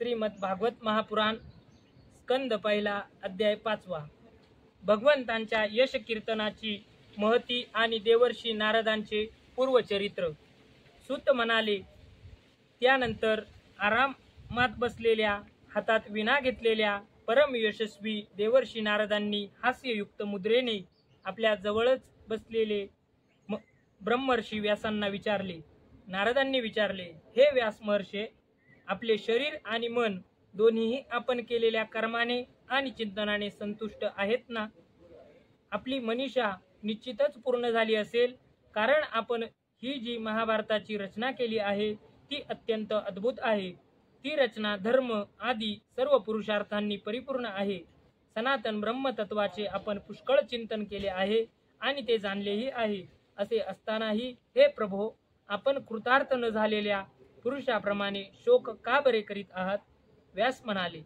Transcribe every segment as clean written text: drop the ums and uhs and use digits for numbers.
श्रीमद भागवत महापुराण स्कंद पहिला अध्याय 5. भगवंतांच्या यश कीर्तनाची महती आणि देवर्षी नारदांचे पूर्वचरित्र। सूत म्हणाले, त्यानंतर आरामात बसलेल्या हातात विणा घेतलेल्या परम यशस्वी देवर्षी नारदांनी हास्ययुक्त मुद्रेने आपल्या जवळच बसलेले ब्रह्मर्षी व्यासांना विचारले। नारदांनी विचारले, हे व्यास महर्षे, आपले शरीर आणि मन दोन्हीही आपण केलेल्या कर्माने आणि चिंतनाने संतुष्ट आहेत ना? आपली मनीषा निश्चितच पूर्ण झाली असेल, कारण आपण ही जी महाभारताची रचना केली आहे ती अत्यंत अद्भुत आहे। ती रचना धर्म आदी सर्व पुरुषार्थांनी परिपूर्ण आहे। सनातन ब्रह्मतत्वाचे आपण पुष्कळ चिंतन केले आहे आणि ते जाणलेही आहे। असे असतानाही हे प्रभो, आपण कृतार्थ न झालेल्या पुरुषाप्रमाणे शोक का बरे करीत आहात? व्यास म्हणाले,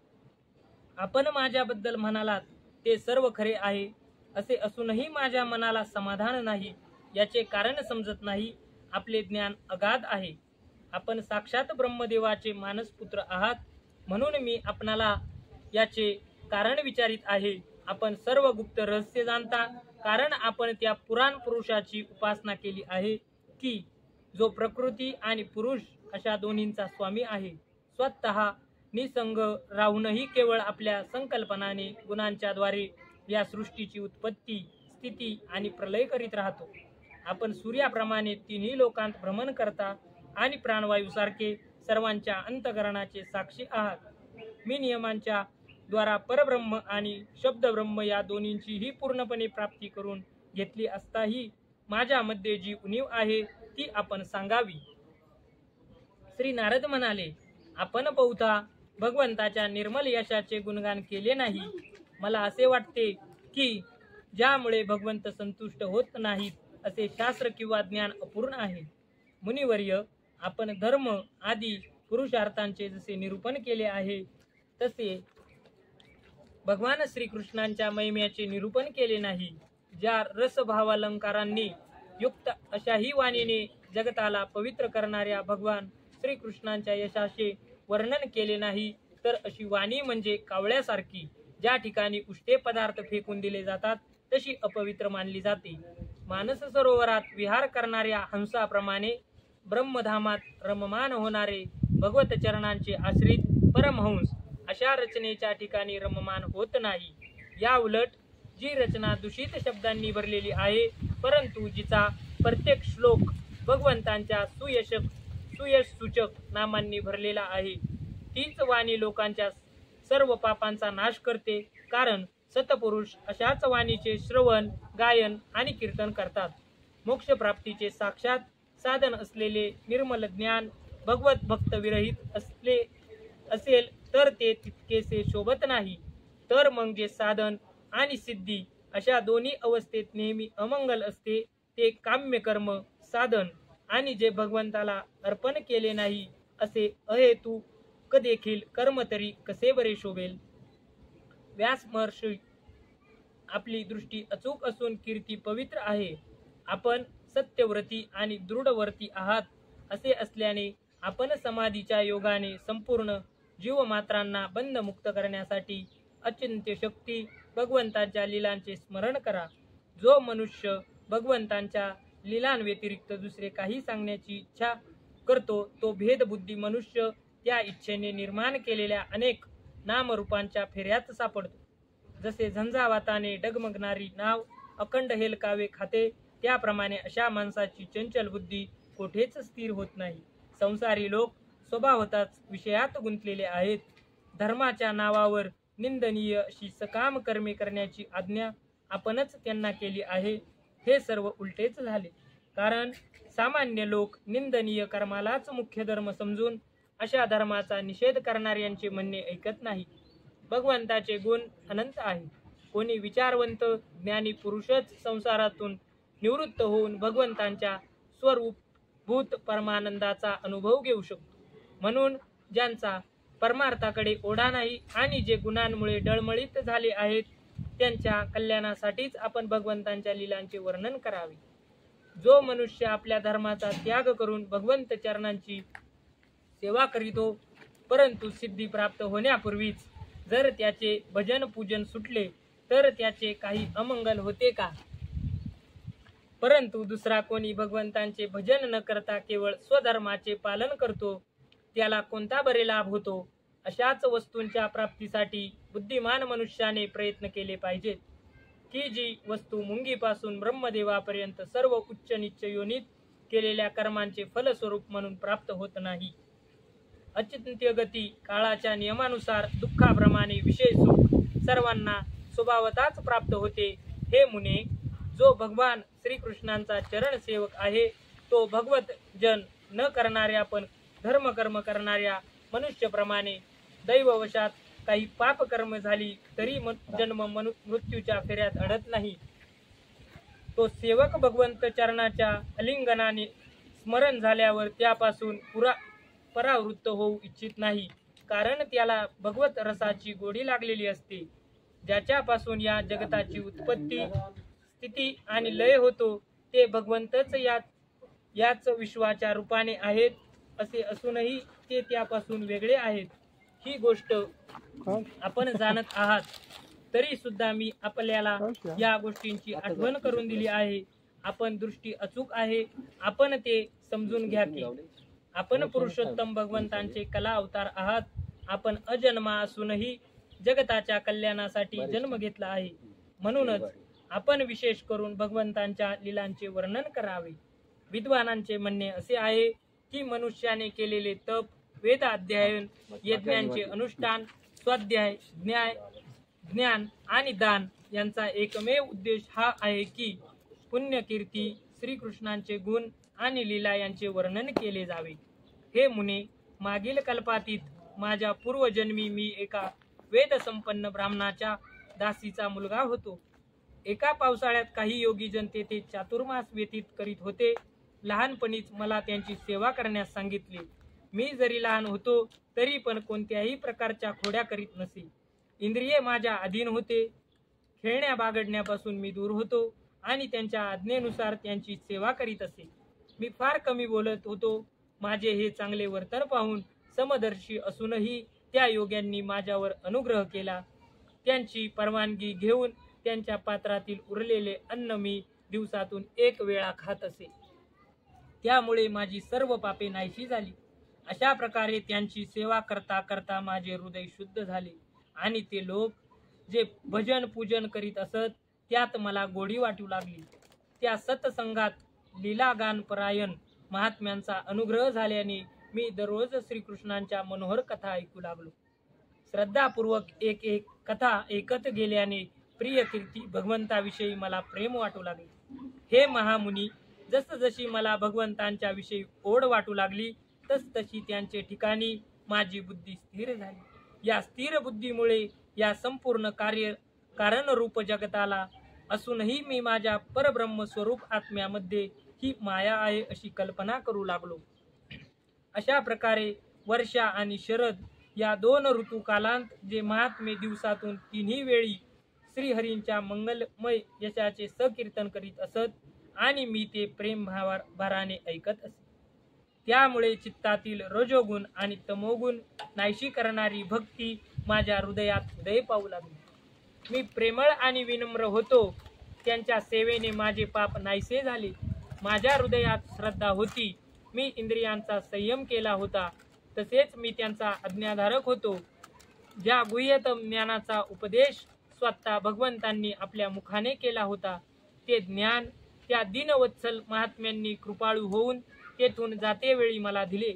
आपण माझ्याबद्दल म्हणालात ते सर्व खरे आहे, असे असूनही माझ्या मनाला समाधान नाही। याचे कारण समजत नाही। आपले ज्ञान अगाध आहे। आपण साक्षात ब्रह्मदेवाचे मानसपुत्र आहात, म्हणून मी आपणाला याचे कारण विचारित आहे। आपण सर्व गुप्त रहस्य जाणता, कारण आपण त्या पुराण पुरुषाची उपासना केली आहे की जो प्रकृती आणि पुरुष अशा दोन्हींचा स्वामी आहे। स्वतः निसंग राहूनही केवळ आपल्या संकल्पनाने गुणांच्या द्वारे या सृष्टीची उत्पत्ती, स्थिती आणि प्रलय करीत राहतो। आपण सूर्याप्रमाणे तिन्ही लोकांत भ्रमण करता आणि प्राणवायूसारखे सर्वांच्या अंतःकरणाचे साक्षी आहात। मी नियमांच्या द्वारा परब्रह्म आणि शब्दब्रह्म या दोन्हींचीही पूर्णपणे प्राप्ती करून घेतली असताही माझ्यामध्ये जी उणीव आहे ती आपण सांगावी। श्री नारद म्हणाले, आपण बहुधा भगवंताच्या निर्मल यशाचे गुणगान केले नाही। मला असे वाटते की ज्यामुळे भगवंत संतुष्ट होत नाहीत असे शास्त्र किंवा ज्ञान अपूर्ण आहे। मुनिवर्य, आपण धर्म आदी पुरुषार्थांचे जसे निरूपण केले आहे तसे भगवान श्रीकृष्णांच्या महिम्याचे निरूपण केले नाही। ज्या रसभावालंकारांनी युक्त अशाही वाणीने जगताला पवित्र करणाऱ्या भगवान श्रीकृष्णांच्या यशाचे वर्णन केले नाही, तर अशी वाणी म्हणजे कावळ्यासारखी ज्या ठिकाणी उष्टे पदार्थ फेकून दिले जातात तशी अपवित्र मानली जाते। मानस सरोवरात विहार करणाऱ्या हंसाप्रमाणे ब्रह्मधामात रममान होणारे भगवत चरणांचे आश्रित परमहंस अशा रचनेच्या ठिकाणी रममान होत नाही। या उलट जी रचना दूषित शब्दांनी भरलेली आहे, परंतु जिचा प्रत्येक श्लोक भगवंतांच्या सुयश सूचक नामांनी भरलेला आहे, तीच वाणी लोकांच्या सर्व पापांचा नाश करते। कारण सतपुरुष अशाच वाणीचे श्रवण, गायन आणि कीर्तन करतात। मोक्षप्राप्तीचे साक्षात साधन असलेले निर्मल ज्ञान भगवत भक्त विरहित असेल तर ते तितकेसे शोभत नाही। तर मग जे साधन आणि सिद्धी अशा दोन्ही अवस्थेत नेहमी अमंगल असते ते काम्य कर्म साधन, आणि जे भगवंताला अर्पण केले नाही असे अहेतुक देखील कर्म तरी कसे बरे शोभेल? व्यास महर्षी, आपली दृष्टी अचूक असून कीर्ती पवित्र आहे। आपण सत्यव्रती आणि दृढवर्ती आहात। असे असल्याने आपण समाधीच्या योगाने संपूर्ण जीवमात्रांना बंधमुक्त करण्यासाठी अचिंत्य शक्ती भगवंतांच्या लीलांचे स्मरण करा। जो मनुष्य भगवंतांच्या लीलांव्यतिरिक्त दुसरे काही सांगण्याची इच्छा करतो तो भेदबुद्धी मनुष्य त्या इच्छेने निर्माण केलेल्या अनेक नामरूपांच्या फेऱ्यात सापडतो। जसे झंझावाताने डगमगणारी नाव अखंड हेलकावे खाते, त्याप्रमाणे अशा माणसाची चंचल बुद्धी कोठेच स्थिर होत नाही। संसारी लोक स्वभावतःच विषयात गुंतलेले आहेत। धर्माच्या नावावर निंदनीय अशी सकाम कर्मे करण्याची आज्ञा आपणच त्यांना केली आहे। हे सर्व उलटेच झाले, कारण सामान्य लोक निंदनीय कर्मालाच मुख्य धर्म समजून अशा धर्माचा निषेध करणाऱ्यांचे म्हणणे ऐकत नाही। भगवंताचे गुण अनंत आहे। कोणी विचारवंत ज्ञानी पुरुषच संसारातून निवृत्त होऊन भगवंतांच्या स्वरूपभूत परमानंदाचा अनुभव घेऊ शकतो। म्हणून ज्यांचा परमार्थाकडे ओढा नाही आणि जे गुणांमुळे डळमळीत झाले आहेत त्यांच्या कल्याणासाठीच आपण भगवंतांच्या लीलांचे वर्णन करावे। जो मनुष्य आपल्या धर्माचा त्याग करून भगवंत चरणांची सेवा करीतो परंतु सिद्धी प्राप्त होण्यापूर्वीच जर त्याचे भजन पूजन सुटले तर त्याचे काही अमंगल होते का? परंतु दुसरा कोणी भगवंतांचे भजन न करता केवळ स्वधर्माचे पालन करतो त्याला कोणता बरे लाभ होतो? अशाच वस्तूंच्या प्राप्तीसाठी बुद्धिमान मनुष्याने प्रयत्न केले पाहिजेत की जी वस्तू मुंगीपासून ब्रह्मदेवापर्यंत सर्व उच्च नीच योनीत केलेल्या कर्मांचे फलस्वरूप म्हणून प्राप्त होत नाही. अचिंत्य गती काळाच्या नियमानुसार दुःखाप्रमाणे विषय सुख सर्वांना स्वभावताच प्राप्त होते. हे मुने, जो भगवान श्रीकृष्णांचा चरण सेवक आहे तो भगवत जन न करणाऱ्या पण धर्मकर्म करणाऱ्या मनुष्यप्रमाणे दैववशात काही पाप कर्म झाली तरी जन्म मृत्यूच्या फेऱ्यात अडत नाही. तो सेवक भगवंत चरणाच्या अलिंगनाने स्मरण झाल्यावर त्यापासून परावृत्त होऊ इच्छित नाही, कारण त्याला भगवत रसाची गोडी लागलेली असते. ज्याच्यापासून या जगताची उत्पत्ती स्थिती आणि लय होतो ते भगवंतच याच विश्वाच्या रूपाने आहेत असे असूनही ते त्यापासून वेगळे आहेत. ही गोष्ट आपण जाणत आहात तरी सुद्धा मी आपल्याला या गोष्टींची आठवण करून दिली आहे. आपण दृष्टी अचूक आहे, आपण ते समजून घ्या की आपण पुरुषोत्तम भगवंतांचे कला अवतार आहात. आपण अजन्मा असूनही जगताच्या कल्याणासाठी जन्म घेतला आहे. म्हणूनच आपण विशेष करून भगवंतांच्या लीलांचे वर्णन करावे. विद्वानांचे म्हणणे असे आहे की मनुष्याने केलेले तप, वेद अध्ययन, यज्ञांचे अनुष्ठान, स्वाध्याय, ज्ञान आणि दान यांचा एकमेव उद्देश हा आहे की पुण्यकीर्ती, श्रीकृष्णांचे गुण आणि लीला यांचे वर्णन केले जावे. हे मुने, मागील कल्पातीत माझ्या पूर्वजन्मी मी एका वेदसंपन्न ब्राह्मणाच्या दासीचा मुलगा होतो. एका पावसाळ्यात काही योगी जन तेथे चातुर्मास व्यतीत करीत होते. लहानपणीच मला त्यांची सेवा करण्यास सांगितले. मी जरी लहान होतो तरी पण कोणत्याही प्रकारच्या खोड्या करीत नसे. इंद्रिये माझ्या अधीन होते. खेळण्या बागडण्यापासून मी दूर होतो आणि त्यांच्या आज्ञेनुसार त्यांची सेवा करीत असे. मी फार कमी बोलत होतो. माझे हे चांगले वर्तन पाहून समदर्शी असूनही त्या योग्यांनी माझ्यावर अनुग्रह केला. त्यांची परवानगी घेऊन त्यांच्या पात्रातील उरलेले अन्न मी दिवसातून 1 वेळा खात असे. त्यामुळे माझी सर्व पापे नाहीशी झाली. अशा प्रकारे त्यांची सेवा करता करता माझे हृदय शुद्ध झाले आणि ते लोक जे भजन पूजन करीत असत त्यात मला गोडी वाटू लागली. त्या सत्संगात लीलागान परायण महात्म्यांचा अनुग्रह झाल्याने मी दररोज श्रीकृष्णांच्या मनोहर कथा ऐकू लागलो. श्रद्धापूर्वक एक एक कथा ऐकत गेल्याने प्रिय कीर्ती भगवंताविषयी मला प्रेम वाटू लागले. हे महामुनी, जसजशी मला भगवंतांच्या विषयी ओढ वाटू लागली तसतशी त्यांचे ठिकाणी माझी बुद्धी स्थिर झाली. या स्थिर बुद्धीमुळे या संपूर्ण कारणरूप जगताला असूनही मी माझ्या परब्रह्म स्वरूप आत्म्यामध्ये ही माया आहे अशी कल्पना करू लागलो. अशा प्रकारे वर्षा आणि शरद या 2 ऋतुकालांत जे महात्मे दिवसातून 3 वेळी श्रीहरींच्या मंगलमय यशाचे सकीर्तन करीत असत आणि मी ते प्रेम भाराने ऐकत असे. त्यामुळे चित्तातील रजोगुण आणि तमोगुण नाहीशी करणारी भक्ती माझ्या हृदयात उदय पावू लागली. मी प्रेमळ आणि विनम्र होतो. त्यांच्या सेवेने माझे पाप नाहीसे झाले. माझ्या हृदयात श्रद्धा होती. मी इंद्रियांचा संयम केला होता. तसेच मी त्यांचा आज्ञाधारक होतो. ज्या गुह्यतम ज्ञानाचा उपदेश स्वतः भगवंतांनी आपल्या मुखाने केला होता ते ज्ञान त्या दीनवत्सल महात्म्यांनी कृपाळू होऊन तेथून जातेवेळी मला दिले.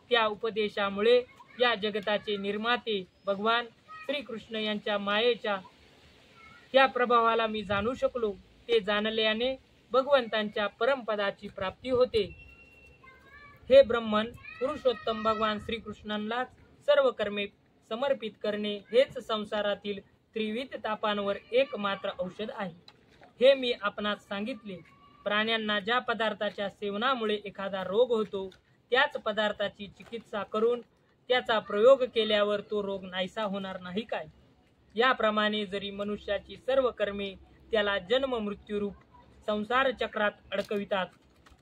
त्या उपदेशामुळे या जगताचे निर्माते भगवान श्रीकृष्ण यांच्या मायेच्या त्या प्रभावाला मी जाणू शकलो. ते जाणल्याने भगवंतांच्या परमपदाची प्राप्ती होते. हे ब्रह्मन, पुरुषोत्तम भगवान श्रीकृष्णांनाच सर्व कर्मे समर्पित करणे हेच संसारातील त्रिविध तापांवर एकमात्र औषध आहे. हे मी आपणास सांगितले. प्राण्यांना ज्या पदार्थाच्या सेवनामुळे एखादा रोग होतो त्याच पदार्थाची चिकित्सा करून त्याचा प्रयोग केल्यावर तो रोग नाहीसा होणार नाही काय? याप्रमाणे जरी मनुष्याची सर्व कर्मे त्याला जन्म मृत्यूरूप संसार चक्रात अडकवितात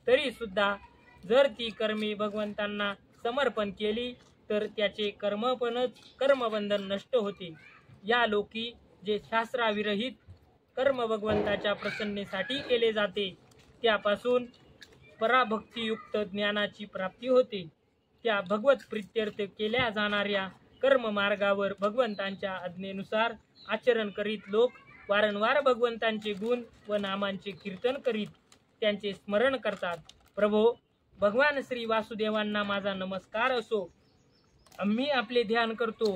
तरी सुद्धा जर ती कर्मे भगवंतांना समर्पण केली तर त्याचे कर्मबंधन नष्ट होते. या लोकी जे शास्त्राविरहित कर्म भगवंताच्या प्रसन्नेसाठी केले जाते त्यापासून पराभक्तियुक्त ज्ञानाची प्राप्ती होते. त्या भगवत प्रित्यर्थ केल्या जाणाऱ्या कर्म मार्गावर भगवंतांच्या आज्ञेनुसार आचरण करीत लोक वारंवार भगवंतांचे गुण व नामांचे कीर्तन करीत त्यांचे स्मरण करतात. प्रभो, भगवान श्री वासुदेवांना माझा नमस्कार असो. आम्ही आपले ध्यान करतो.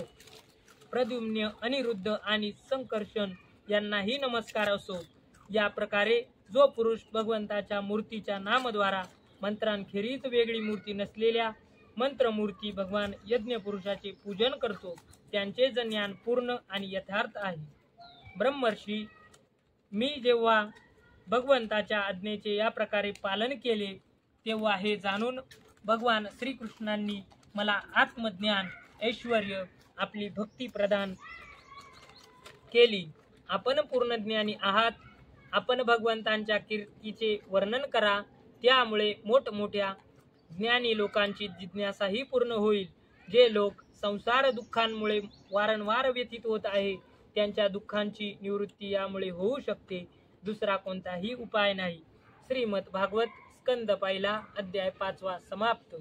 प्रद्युम्न, अनिरुद्ध आणि संकर्षण यांनाही नमस्कार असो. या प्रकारे जो पुरुष भगवंताच्या मूर्तीच्या नामद्वारा मंत्रांखेरीज वेगळी मूर्ती नसलेल्या मंत्रमूर्ती भगवान यज्ञ पुरुषाचे पूजन करतो त्यांचे ज्ञान पूर्ण आणि यथार्थ आहे. ब्रह्मर्षी, मी जेव्हा भगवंताच्या आज्ञेचे या प्रकारे पालन केले तेव्हा हे जाणून भगवान श्रीकृष्णांनी मला आत्मज्ञान, ऐश्वर्य, आपली भक्ती प्रदान केली. आपण पूर्णज्ञानी आहात. आपण भगवंतांच्या कीर्तीचे वर्णन करा. त्यामुळे मोठमोठ्या ज्ञानी लोकांची जिज्ञासाही पूर्ण होईल. जे लोक संसार दुःखांमुळे वारंवार व्यथित होत आहे त्यांच्या दुःखांची निवृत्ती यामुळे होऊ शकते. दुसरा कोणताही उपाय नाही. श्रीमद भागवत स्कंद पहिला अध्याय 5 समाप्त.